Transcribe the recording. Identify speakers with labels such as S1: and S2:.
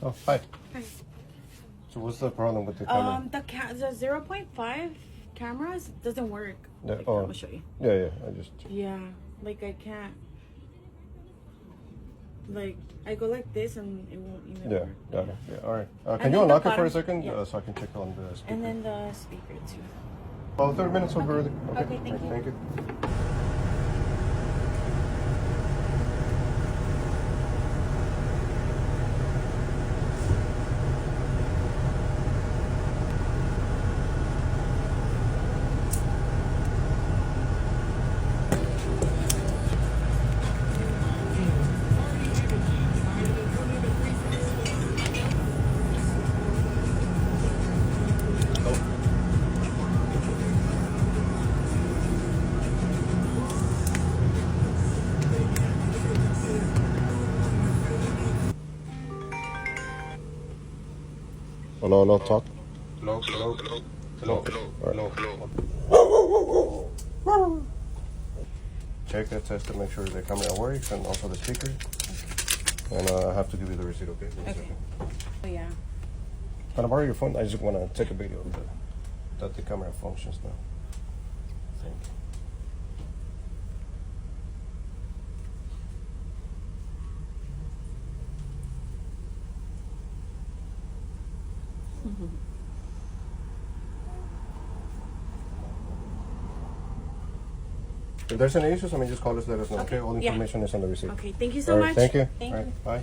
S1: Oh, hi.
S2: Hi.
S1: So what's the problem with the camera?
S2: The 0.5 cameras doesn't work.
S1: Yeah,
S2: Like,
S1: oh.
S2: I'm gonna show you.
S1: Yeah, I just...
S2: Yeah, like I can't. Like I go like this and it won't even work.
S1: got it. Yeah, all right. Can
S2: And
S1: you
S2: then the
S1: unlock it for a
S2: bottom-
S1: second
S2: yeah.
S1: so I can check on the speaker?
S2: And then the speaker too.
S1: Well, 30 minutes will be ready.
S2: Okay, thank you.
S1: Thank you. Hello, talk.
S3: Hello.
S1: Check that test to make sure the camera works and also the speaker. And I have to give you the receipt, okay?
S2: Okay. Oh yeah.
S1: Can I borrow your phone? I just want to take a video of that the camera functions now. Thank you. If there's any issues, just call us, let us know, okay? All the
S2: Yeah.
S1: information is on the receipt.
S2: Okay. Thank you so
S1: All
S2: much.
S1: right, thank you.
S2: Thank
S1: All
S2: you.
S1: right, bye.